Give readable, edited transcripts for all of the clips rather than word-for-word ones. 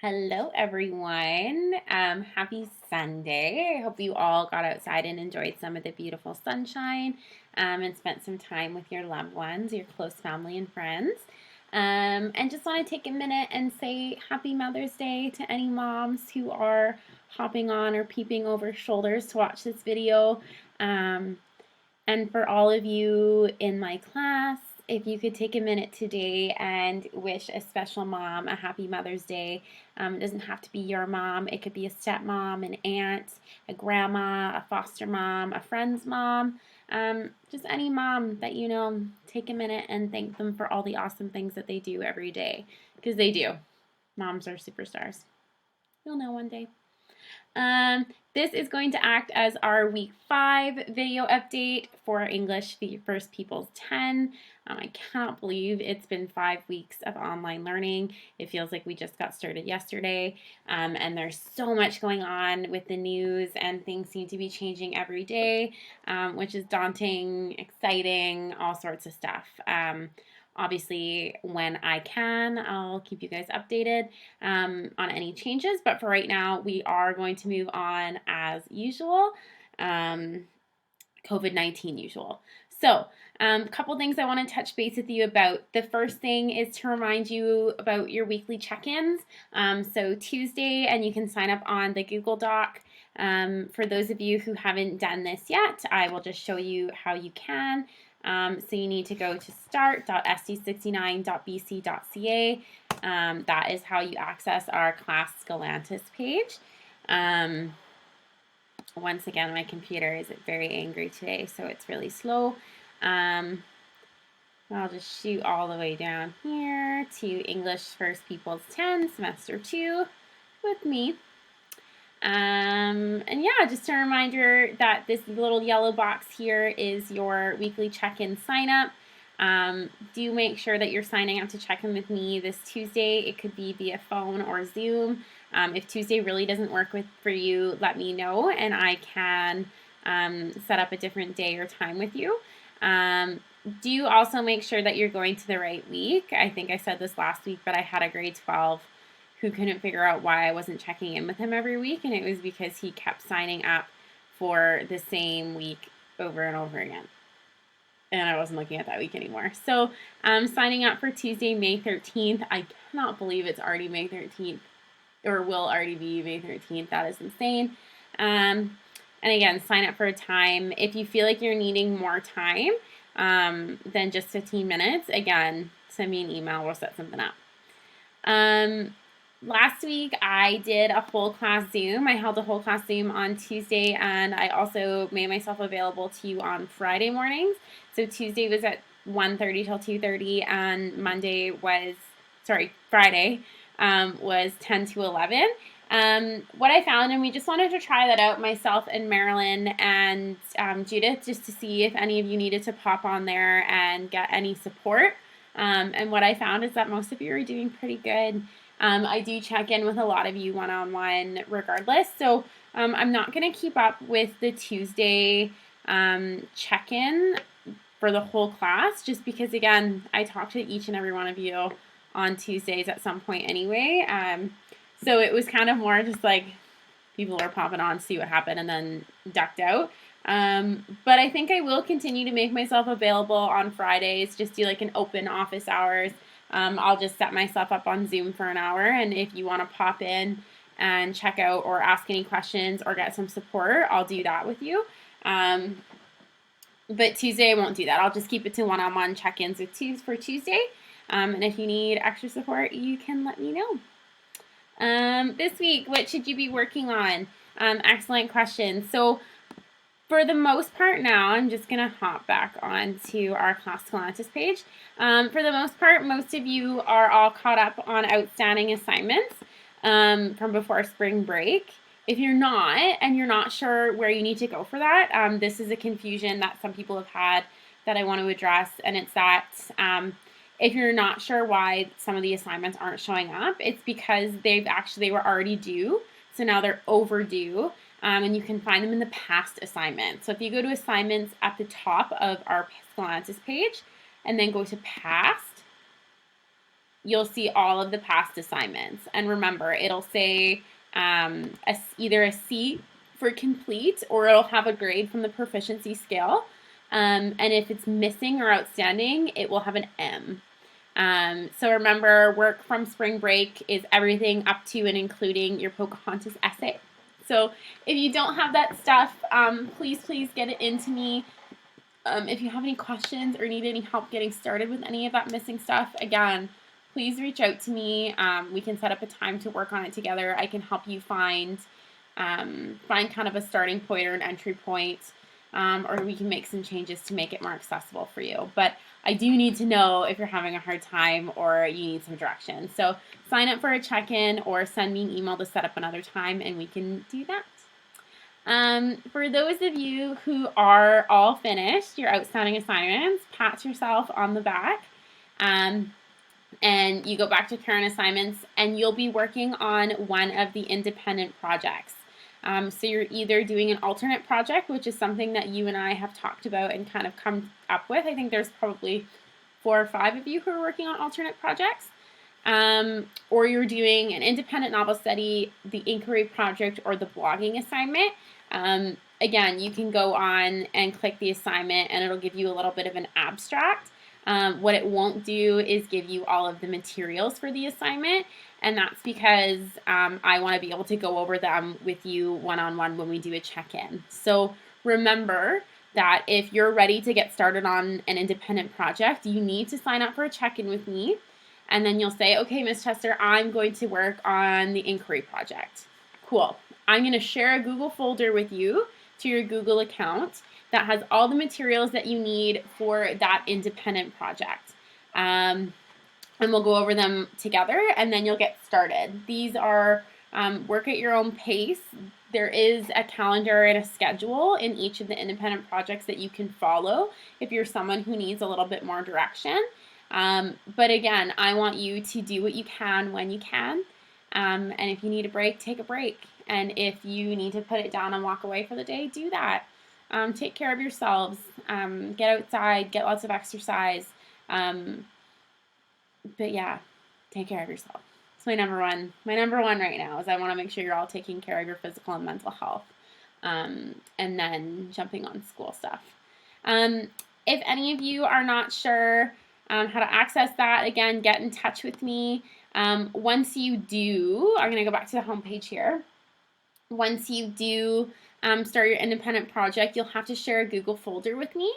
Hello, everyone. Happy Sunday. I hope you all got outside and enjoyed some of the beautiful sunshine and spent some time with your loved ones, your close family and friends. And just want to take a minute and say Happy Mother's Day to any moms who are hopping on or peeping over shoulders to watch this video. Um, and for all of you in my class, if you could take a minute today and wish a special mom a happy Mother's Day. It doesn't have to be your mom. It could be a stepmom, an aunt, a grandma, a foster mom, a friend's mom. Just any mom that you know, take a minute and thank them for all the awesome things that they do every day. Because they do. Moms are superstars. You'll know one day. This is going to act as our week 5 video update for English First Peoples 10. I cannot believe it's been 5 weeks of online learning. It feels like we just got started yesterday, and there's so much going on with the news, and things seem to be changing every day, which is daunting, exciting, all sorts of stuff. Obviously, when I can, I'll keep you guys updated on any changes. But for right now, we are going to move on as usual, COVID-19 usual. So, a couple things I want to touch base with you about. The first thing is to remind you about your weekly check-ins. So Tuesday, and you can sign up on the Google Doc. For those of you who haven't done this yet, I will just show you how you can. So you need to go to start.sd69.bc.ca. That is how you access our Class Galantis page. Once again, my computer is very angry today, so it's really slow. I'll just shoot all the way down here to English First Peoples 10, Semester 2 with me. And yeah, just a reminder that this little yellow box here is your weekly check-in sign-up. Do make sure that you're signing up to check in with me this Tuesday. It could be via phone or Zoom. If Tuesday really doesn't work for you, let me know, and I can set up a different day or time with you. Do also make sure that you're going to the right week. I think I said this last week, but I had a grade 12 who couldn't figure out why I wasn't checking in with him every week, and it was because he kept signing up for the same week over and over again. And I wasn't looking at that week anymore. So signing up for Tuesday, May 13th. I cannot believe it's already May 13th, or will already be May 13th. That is insane. And again, sign up for a time. If you feel like you're needing more time than just 15 minutes, again, send me an email. We'll set something up. Last week, I did a whole class Zoom. I held a whole class Zoom on Tuesday, and I also made myself available to you on Friday mornings. So Tuesday was at 1:30 till 2:30, and Friday was 10 to 11. What I found, and we just wanted to try that out, myself and Marilyn and Judith, just to see if any of you needed to pop on there and get any support. And what I found is that most of you are doing pretty good. I do check in with a lot of you one-on-one regardless. So I'm not going to keep up with the Tuesday check-in for the whole class, just because, again, I talk to each and every one of you on Tuesdays at some point anyway. So it was kind of more just like people were popping on, see what happened, and then ducked out. But I think I will continue to make myself available on Fridays, just do like an open office hours. I'll just set myself up on Zoom for an hour, and if you want to pop in and check out or ask any questions or get some support, I'll do that with you. But Tuesday I won't do that. I'll just keep it to one-on-one check-ins for Tuesday. And if you need extra support, you can let me know. This week, what should you be working on? Excellent question. So for the most part now, I'm just going to hop back onto our Class Galantis page. For the most part, most of you are all caught up on outstanding assignments from before spring break. If you're not, and you're not sure where you need to go for that, this is a confusion that some people have had that I want to address, and it's that if you're not sure why some of the assignments aren't showing up, it's because they were already due, so now they're overdue. And you can find them in the past assignments. So if you go to assignments at the top of our Galantis page and then go to past, you'll see all of the past assignments. And remember, it'll say either a C for complete, or it'll have a grade from the proficiency scale. And if it's missing or outstanding, it will have an M. So remember, work from spring break is everything up to and including your Pocahontas essay. So if you don't have that stuff, please get it into me. If you have any questions or need any help getting started with any of that missing stuff, again, please reach out to me. We can set up a time to work on it together. I can help you find kind of a starting point or an entry point, or we can make some changes to make it more accessible for you. But I do need to know if you're having a hard time or you need some direction. So sign up for a check-in or send me an email to set up another time and we can do that. For those of you who are all finished your outstanding assignments, pat yourself on the back. And you go back to current assignments and you'll be working on one of the independent projects. So you're either doing an alternate project, which is something that you and I have talked about and kind of come up with. I think there's probably 4 or 5 of you who are working on alternate projects. Or you're doing an independent novel study, the inquiry project, or the blogging assignment. Again, you can go on and click the assignment and it'll give you a little bit of an abstract. What it won't do is give you all of the materials for the assignment, and that's because I want to be able to go over them with you one-on-one when we do a check-in. So remember that if you're ready to get started on an independent project, you need to sign up for a check-in with me, and then you'll say, okay, Ms. Chester, I'm going to work on the inquiry project. Cool. I'm going to share a Google folder with you to your Google account that has all the materials that you need for that independent project. And we'll go over them together and then you'll get started. These are work at your own pace. There is a calendar and a schedule in each of the independent projects that you can follow if you're someone who needs a little bit more direction. But again, I want you to do what you can when you can. And if you need a break, take a break. And if you need to put it down and walk away for the day, do that. Take care of yourselves. Get outside, get lots of exercise. But yeah, take care of yourself. It's my number one. My number one right now is I want to make sure you're all taking care of your physical and mental health. And then jumping on school stuff. If any of you are not sure how to access that, again, get in touch with me. Once you do, I'm going to go back to the home page here. Once you do start your independent project, you'll have to share a Google folder with me.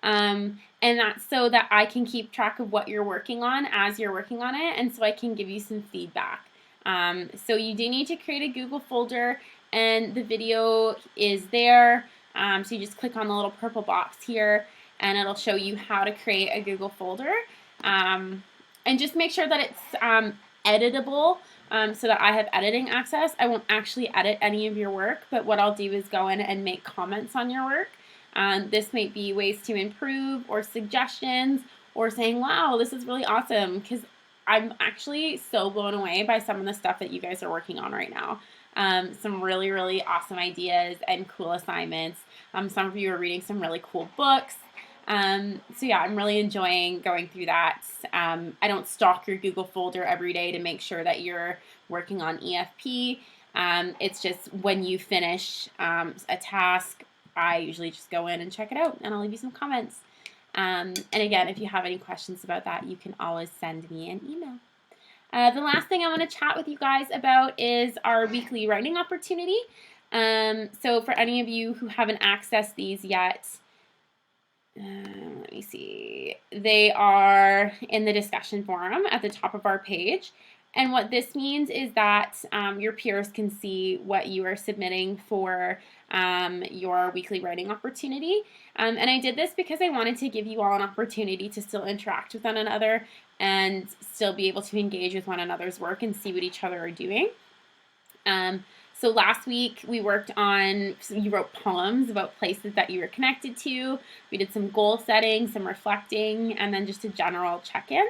And that's so that I can keep track of what you're working on as you're working on it, and so I can give you some feedback. So you do need to create a Google folder, and the video is there. So you just click on the little purple box here, and it'll show you how to create a Google folder. And just make sure that it's editable. So that I have editing access. I won't actually edit any of your work, but what I'll do is go in and make comments on your work. This might be ways to improve or suggestions or saying, wow, this is really awesome, because I'm actually so blown away by some of the stuff that you guys are working on right now. Some really, really awesome ideas and cool assignments. Some of you are reading some really cool books. So yeah, I'm really enjoying going through that. I don't stalk your Google folder every day to make sure that you're working on EFP. It's just when you finish a task, I usually just go in and check it out, and I'll leave you some comments. And again, if you have any questions about that, you can always send me an email. The last thing I want to chat with you guys about is our weekly writing opportunity. So for any of you who haven't accessed these yet, let me see. They are in the discussion forum at the top of our page. And what this means is that your peers can see what you are submitting for your weekly writing opportunity. And I did this because I wanted to give you all an opportunity to still interact with one another and still be able to engage with one another's work and see what each other are doing. So last week we worked on, you wrote poems about places that you were connected to. We did some goal setting, some reflecting, and then just a general check-in.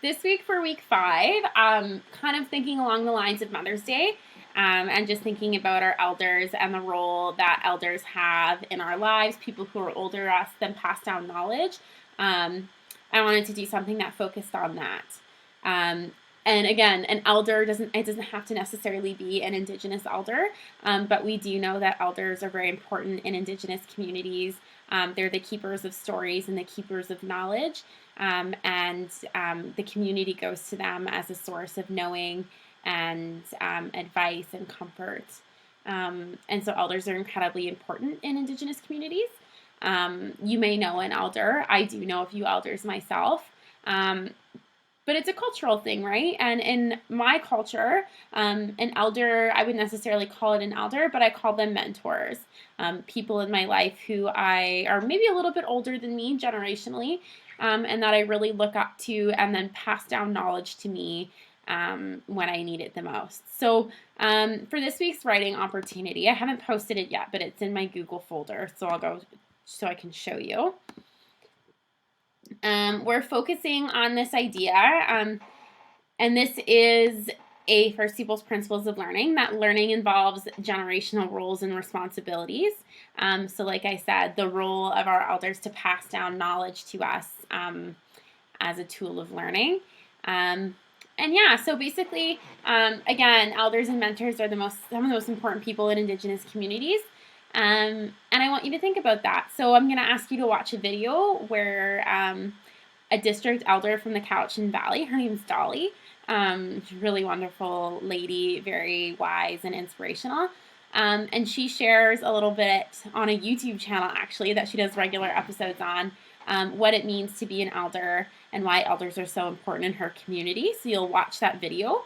This week for week 5, kind of thinking along the lines of Mother's Day, and just thinking about our elders and the role that elders have in our lives, people who are older than us, then pass down knowledge. I wanted to do something that focused on that. And again, an elder doesn't have to necessarily be an Indigenous elder, but we do know that elders are very important in Indigenous communities. They're the keepers of stories and the keepers of knowledge, and the community goes to them as a source of knowing and advice and comfort. And so elders are incredibly important in Indigenous communities. You may know an elder. I do know a few elders myself. But it's a cultural thing, right? And in my culture, an elder, I wouldn't necessarily call it an elder, but I call them mentors. People in my life who are maybe a little bit older than me generationally, and that I really look up to and then pass down knowledge to me when I need it the most. So for this week's writing opportunity, I haven't posted it yet, but it's in my Google folder, so I'll go so I can show you. We're focusing on this idea, and this is a First People's Principles of Learning, that learning involves generational roles and responsibilities. So like I said, the role of our elders to pass down knowledge to us as a tool of learning. And yeah, so basically, again, elders and mentors are some of the most important people in Indigenous communities. And I want you to think about that. So I'm going to ask you to watch a video where a district elder from the Cowichan Valley, her name's Dolly, really wonderful lady, very wise and inspirational. And she shares a little bit on a YouTube channel, actually, that she does regular episodes on, what it means to be an elder and why elders are so important in her community. So you'll watch that video.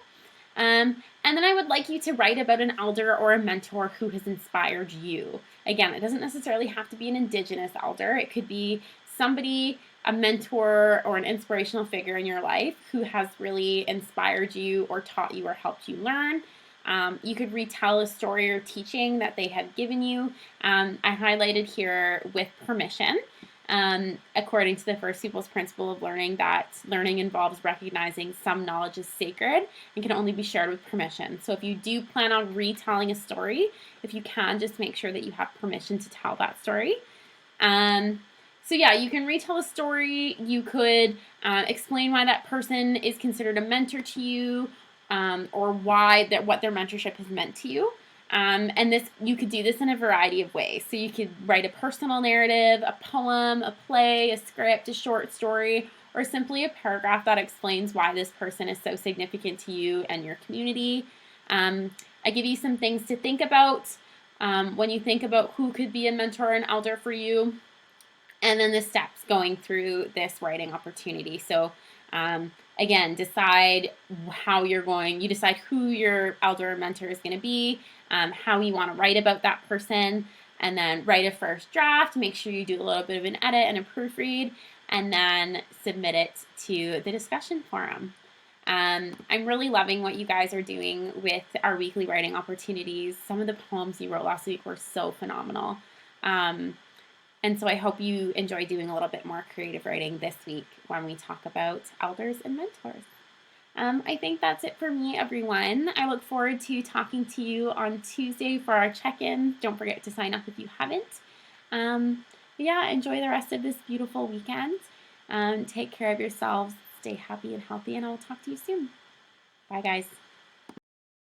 And then I would like you to write about an elder or a mentor who has inspired you. Again, it doesn't necessarily have to be an Indigenous elder. It could be somebody, a mentor or an inspirational figure in your life who has really inspired you or taught you or helped you learn. You could retell a story or teaching that they have given you. I highlighted here with permission. According to the First People's Principle of Learning, that learning involves recognizing some knowledge is sacred and can only be shared with permission. So if you do plan on retelling a story, if you can, just make sure that you have permission to tell that story. So yeah, you can retell a story. You could explain why that person is considered a mentor to you, or what their mentorship has meant to you. And you could do this in a variety of ways. So you could write a personal narrative, a poem, a play, a script, a short story, or simply a paragraph that explains why this person is so significant to you and your community. I give you some things to think about when you think about who could be a mentor or an elder for you. And then the steps going through this writing opportunity. So again, decide you decide who your elder or mentor is going to be, how you want to write about that person, and then write a first draft. Make sure you do a little bit of an edit and a proofread, and then submit it to the discussion forum. I'm really loving what you guys are doing with our weekly writing opportunities. Some of the poems you wrote last week were so phenomenal. And so I hope you enjoy doing a little bit more creative writing this week when we talk about elders and mentors. I think that's it for me, everyone. I look forward to talking to you on Tuesday for our check-in. Don't forget to sign up if you haven't. Yeah, enjoy the rest of this beautiful weekend. Take care of yourselves. Stay happy and healthy, and I will talk to you soon. Bye, guys.